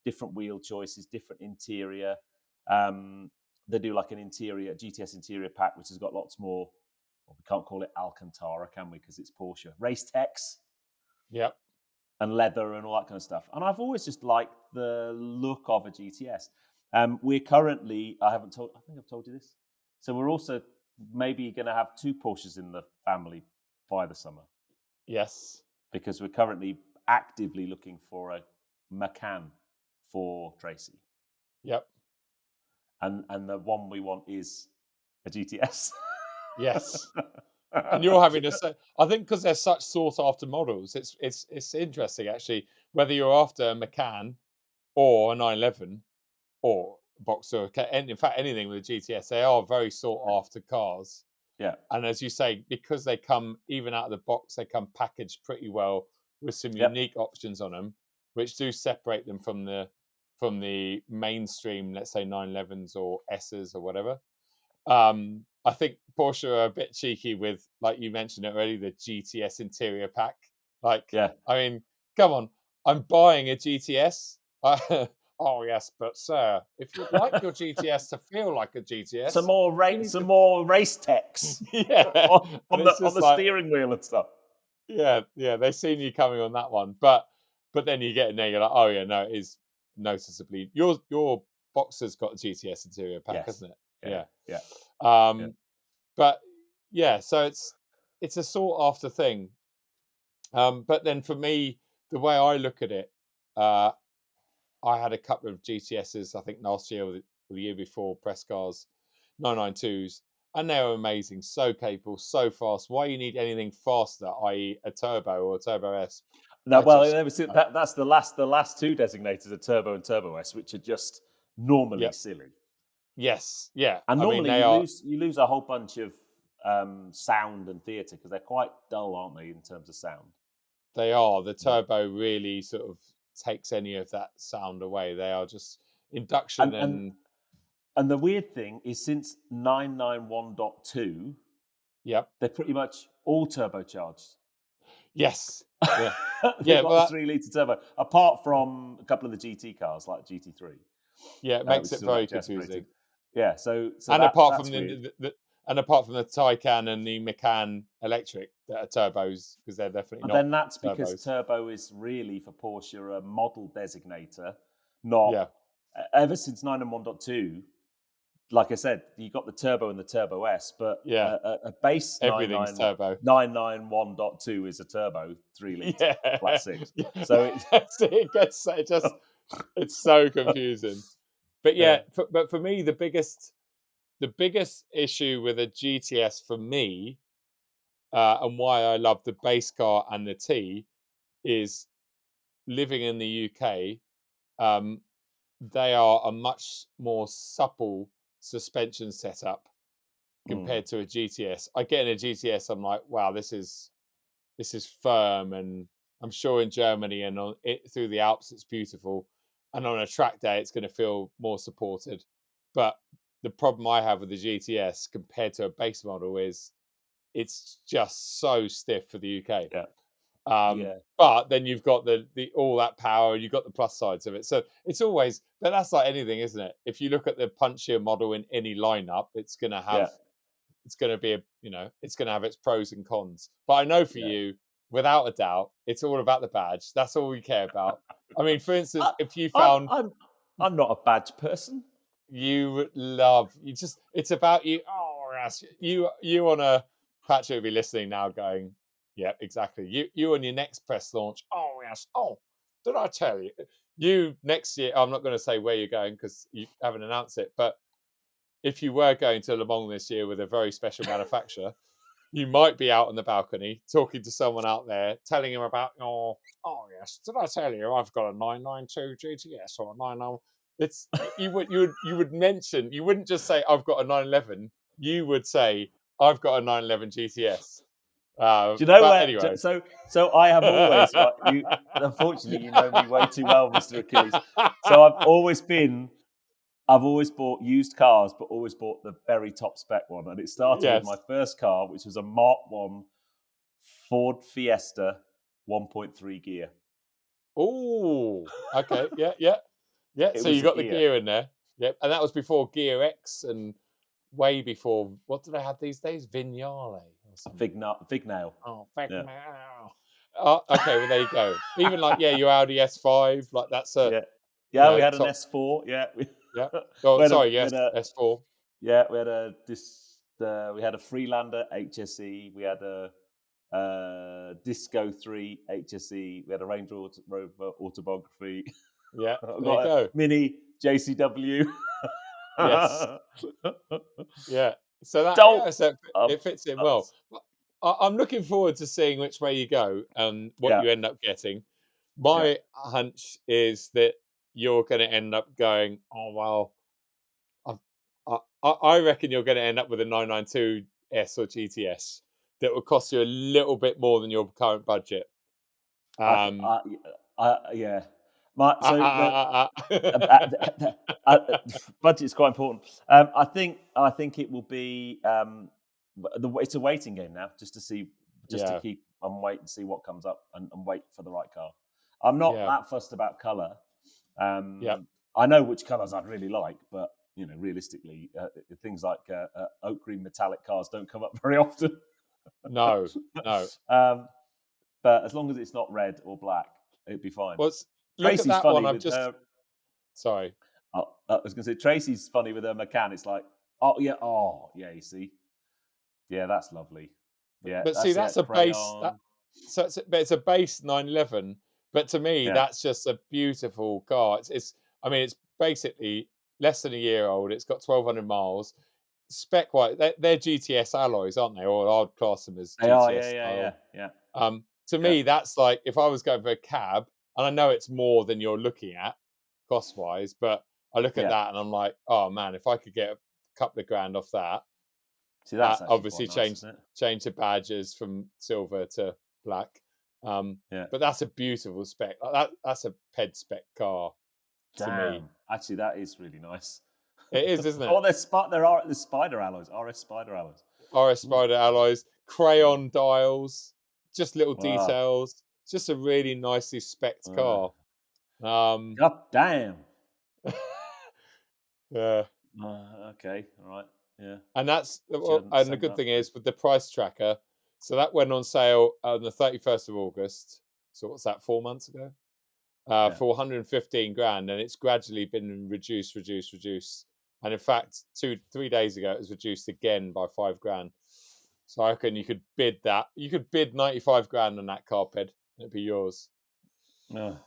Different wheel choices, different interior. They do like an interior GTS interior pack, which has got lots more. Well, we can't call it Alcantara, can we? Because it's Porsche. Race techs Yep. and leather and all that kind of stuff. And I've always just liked the look of a GTS. We're currently, I think I've told you this. So we're also maybe going to have two Porsches in the family by the summer Yes. because we're currently actively looking for a Macan for Tracy. Yep. And the one we want is a GTS. Yes. And you're having to say, I think because they're such sought after models, it's interesting actually whether you're after a Macan or a 911 or Boxer, and in fact anything with a GTS, they are very sought after cars. Yeah. And as you say, because they come even out of the box, they come packaged pretty well with some Yep. unique options on them, which do separate them from the mainstream, let's say 911s or S's or whatever. I think Porsche are a bit cheeky with, like you mentioned it already, the GTS interior pack. Like, Yeah. I mean, come on, I'm buying a GTS. Oh yes, but sir, if you'd like your GTS to feel like a GTS, you need Some to. more race techs Yeah, and on it's the just like, steering wheel and stuff. yeah, yeah, they've seen you coming on that one, but then you get in there, you're like, oh yeah, no, it is noticeably your Boxer's got a GTS interior pack, Yes. hasn't it? Yeah. Yeah. Yeah. Yeah. Um, but yeah, so it's a sought after thing. But then for me, the way I look at it, uh, I had a couple of GTSs, I think last year or the year before, press cars, 992s, and they were amazing, so capable, so fast. Why you need anything faster, i.e., a turbo or a turbo S? No, I well, just, that's the last two designators are Turbo and Turbo S, which are just normally yeah, silly. yes, yeah. And I mean, normally they are, you lose a whole bunch of sound and theatre because they're quite dull, aren't they, in terms of sound? they are. The Yeah. turbo really sort of takes any of that sound away. They are just induction And and and the weird thing is since 991.2, yep, they're pretty much all turbocharged. yes, yeah, They've yeah. got the Well, 3 litre turbo, apart from a couple of the GT cars like GT3, yeah, it makes which is it still very like aspirated. confusing. Yeah, so And apart from that's weird. and apart from the Taycan and the Macan electric that are turbos, because they're definitely But not then that's because turbos. turbo is really for Porsche a model designator, not Yeah, ever since 991.2. Like I said, you got the turbo and the Turbo S, but yeah, a base everything's turbo. 991.2 is a turbo 3 litre flat Yeah, six. yeah. So it, See, it just it's so confusing. But yeah, yeah, but for me, the biggest issue with a GTS for me, and why I love the base car and the T, is living in the UK. Um, they are a much more supple suspension setup compared to a GTS. I get in a GTS, I'm like, wow, this is firm, and I'm sure in Germany and on it through the Alps it's beautiful, and on a track day it's going to feel more supported. But the problem I have with the GTS compared to a base model is it's just so stiff for the UK. Yeah. But then you've got the all that power, you've got the plus sides of it. So it's always, but that's like anything, isn't it? If you look at the punchier model in any lineup, it's going to have, it's going to be it's going to have its pros and cons. But I know for Yeah. you, without a doubt, it's all about the badge. That's all we care about. I mean, for instance, if you found I'm not a badge person. you love, it's about you. Oh, yes, you on a Patrick will be listening now, going, yeah, exactly. You on your next press launch. Oh yes. Oh, did I tell you? You next year. I'm not going to say where you're going because you haven't announced it. But if you were going to Le Mans this year with a very special manufacturer, you might be out on the balcony talking to someone out there, telling him about oh yes, did I tell you I've got a 992 GTS or a 99? It's you would mention, you wouldn't just say I've got a 911, you would say I've got a 911 GTS. Do you know But where? anyway, So I have always right. You unfortunately you know me way too well, Mr. Achilles. So I've always bought used cars, but always bought the very top spec one. And it started with my yes. first car, which was a Mark 1 Ford Fiesta 1.3 gear. Oh, okay, yeah. It So you was a got the gear. gear in there, yep, and that was before Gear X and way before. What do they have these days? Vignale or A something. Fignail. Oh, Yeah. okay. Well, there you go. Even like your Audi S5, like that's a Yeah. Yeah, we had an top. S4. Yeah. Yeah. Oh, We had sorry. we Yes, had a S4. yeah, we had a Freelander HSE, we had a Disco 3 HSE, we had a Range Rover Autobiography. Yeah. I've There you got a go. Mini JCW. Yes. Yeah. So that Don't. yeah. So Um, it fits in uh, well. I'm looking forward to seeing which way you go and what yeah, you end up getting. yeah. My hunch is that you're going to end up going, oh well, I reckon you're going to end up with a 992 S or GTS that will cost you a little bit more than your current budget. I, th- Um, yeah. My ah, so the ah, ah, uh, ah, uh, budget is quite important. I think it will be it's a waiting game now, just to see, just to yeah, keep and wait and see what comes up and wait for the right car. I'm not yeah, that fussed about color. yeah. I know which colors I'd really like, but realistically, things like oak green metallic cars don't come up very often. No, no. um, but as long as it's not red or black, it'd be fine. Well, look at Tracy's that one. funny I've with just her. sorry. I was going to say Tracy's funny with her Macan. It's like, oh yeah. You see, yeah, that's lovely. Yeah, But see, that's that's it. a base. Crayon. So it's a base 911. But to me, Yeah, that's just a beautiful car. It's I mean, it's basically less than a year old. It's got 1,200 miles. Spec wise, they're GTS alloys, aren't they? Or I'd class them as they are. GTS Yeah. style. Yeah. To Yeah. me, that's like if I was going for a cab, and I know it's more than you're looking at cost wise, but I look at Yeah. that and I'm like, oh man, if I could get a couple of grand off that, See, that's actually obviously quite nice, isn't it? change the badges from silver to black. Yeah. But that's a beautiful spec. That's a ped spec car to me. Damn. Actually, that is really nice. It is, isn't Oh, it? there's spider alloys. RS spider alloys. RS Ooh. Spider alloys, Yeah. crayon dials, just little Wow. details. It's just a really nicely spec'd car. Um, God damn. yeah. Okay. All right. Yeah. And that's She hadn't and the sent good that thing through. is with the price tracker, so that went on sale on the 31st of August. So what's that, 4 months ago? Yeah. For 115 grand, and it's gradually been reduced. And in fact, 3 days ago, it was reduced again by 5 grand. So I reckon you could bid that. You could bid 95 grand on that carpet. It'd be yours. Oh,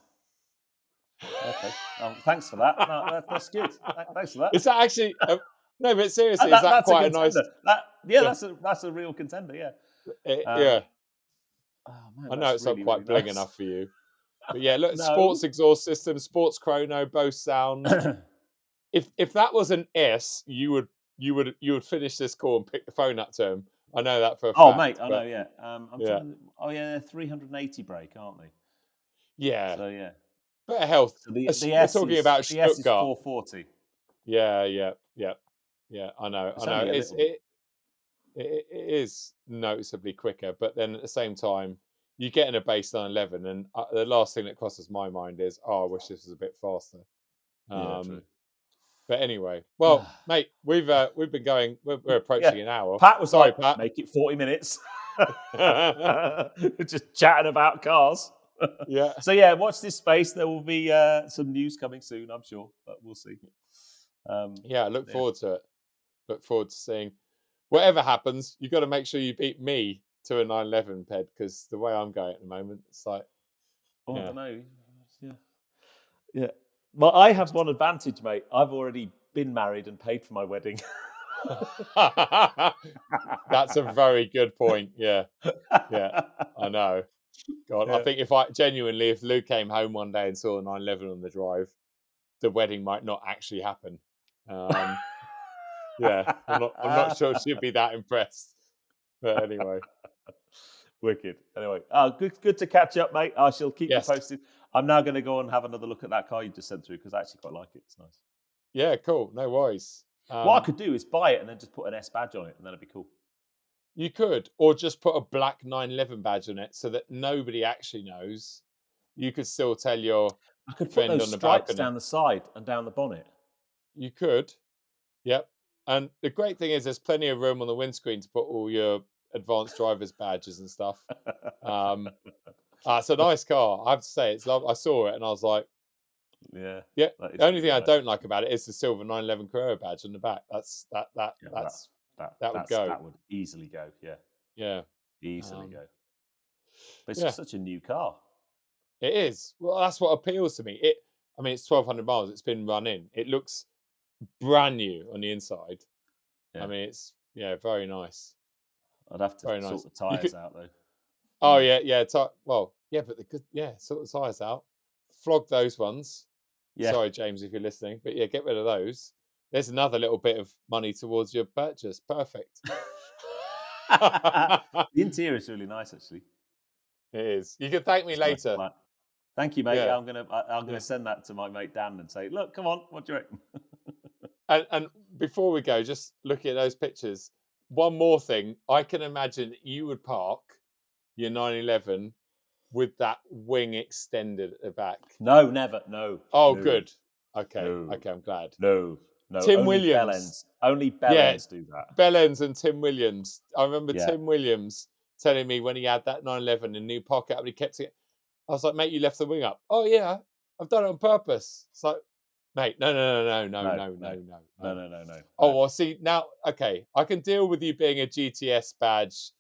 okay. Thanks for that. No, that's good. Thanks for that. Is that actually no? But seriously, is that That's a quite a nice? contender. Yeah, That's a real contender. Yeah. yeah. Oh man, I know that's it's not really really quite bling nice. enough for you. But yeah, look, sports No. exhaust system, sports chrono, Bose sound. If that was an S, you would you would finish this call and pick the phone up to him. I know that for a Oh, fact. mate, I know. But Yeah. I'm yeah, trying to. Oh, yeah, they're 380 brake, aren't they? yeah, So yeah. better health. So the We're S talking is about the S is Stuttgart. 440. Yeah, yeah, yeah, yeah. I know, I It's know. only a little bit. It is noticeably quicker, but then at the same time, you get in a base 911, and the last thing that crosses my mind is, oh, I wish this was a bit faster. Yeah, true. Um, but anyway, well, mate, we've been going. We're Yeah. approaching an hour. Pat was Sorry, like, Pat. make it 40 minutes. Just chatting about cars. Yeah, So yeah, watch this space. There will be some news coming soon, I'm sure, but we'll see. yeah. Look Yeah. forward to it. Look forward to seeing whatever happens. You've got to make sure you beat me to a 911 ped, because the way I'm going at the moment, it's like, Oh, I yeah. don't know. Yeah. Yeah. Well, I have one advantage, mate. I've already been married and paid for my wedding. That's a very good point. Yeah, yeah, I know. God, I Yeah. think if Lou came home one day and saw a 911 on the drive, the wedding might not actually happen. Um, yeah, I'm not sure she'd be that impressed. But anyway, Wicked. Anyway, good to catch up, mate. I shall keep you yes, posted. I'm now going to go and have another look at that car you just sent through because I actually quite like it. It's nice. yeah, cool, no worries. What I could do is buy it and then just put an S badge on it, and then it'd be cool. You could, or just put a black 911 badge on it so that nobody actually knows. You could still tell your I could put friend those on the stripes balcony. down the side and down the bonnet. You could, yep. And the great thing is, there's plenty of room on the windscreen to put all your advanced driver's badges and stuff. It's a nice car. I have to say, it's lovely. I saw it and I was like, Yeah, yeah. that The is only really thing I nice. don't like about it is the silver 911 Carrera badge on the back. Yeah, That would go. that would easily go. Yeah, Yeah, easily um, go. But it's yeah. such a new car. It is. Well, that's what appeals to me. I mean, it's 1,200 miles. It's been run in. It looks brand new on the inside. I Yeah, mean, it's very nice. I'd have to Very sort nice. the You could. tires out though. Oh Mm. yeah, yeah. Well, yeah, but the good. Yeah, sort the tires out. Flog those ones. Yeah. Sorry, James, if you're listening, but yeah, get rid of those. There's another little bit of money towards your purchase. Perfect. The interior is really nice, actually. It is. You can thank me It's nice and later. flat. Thank you, mate. Yeah, Yeah, I'm gonna yeah. send that to my mate Dan and say, look, come on, what do you reckon? And before we go, just looking at those pictures, one more thing. I can imagine you would park your 911 with that wing extended at the back. No, never. No, Oh, no, good. Okay, no, okay, I'm glad. no, no. Tim Only bell Williams. ends. Only bell Yeah, ends do that. Bellends and Tim Williams. I remember Yeah. Tim Williams telling me when he had that 911 in new pocket and he kept it. I was like, mate, you left the wing up. Oh yeah, I've done it on purpose. It's like, mate, no, No, no, no, no, no, no, no. no, no, no, Oh no. well, see now, okay, I can deal with you being a GTS badge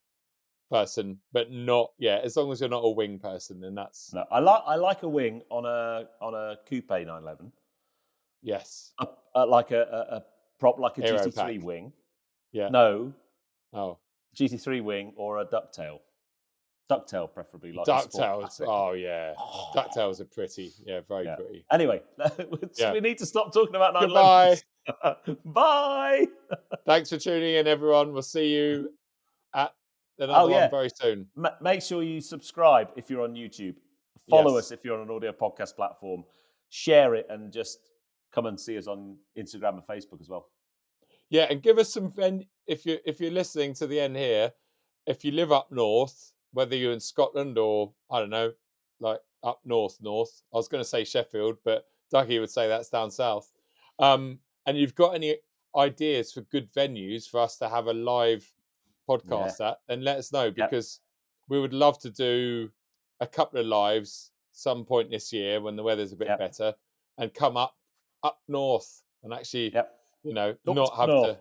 person, but not as long as you're not a wing person, then that's No. I like a wing on a coupe 911. yes, Like a prop, like a aero GT3 pack. wing. Yeah. No, Oh, GT3 wing or a ducktail. Ducktail, preferably, like a sport ducktails. classic. Oh yeah, ducktails are pretty. Yeah, very Yeah. pretty. Anyway, Yeah. we need to stop talking about Goodbye. 911s. Bye. Thanks for tuning in, everyone. We'll see you at Oh another one yeah. very soon. Make sure you subscribe if you're on YouTube. Follow us Yes. if you're on an audio podcast platform. Share it and just come and see us on Instagram and Facebook as well. Yeah, and give us some if you're listening to the end here. If you live up north, whether you're in Scotland or I don't know, like up north. I was going to say Sheffield, but Dougie would say that's down south. And you've got any ideas for good venues for us to have a live podcast at, then let us know, Yep. because we would love to do a couple of lives some point this year when the weather's a bit Yep. better, and come up north and actually, Yep. not have north. to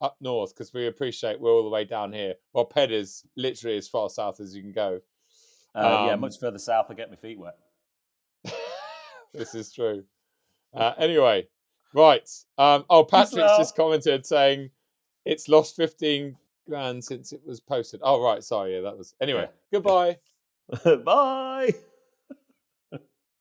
up north, because we appreciate we're all the way down here. Well, Ped is literally as far south as you can go. Yeah, much further south, I get my feet wet. This is true. Anyway, right. Patrick's just commented saying it's lost 15 grand since it was posted. Oh, right. Sorry. Yeah, that was. Anyway, Yeah. goodbye. Bye.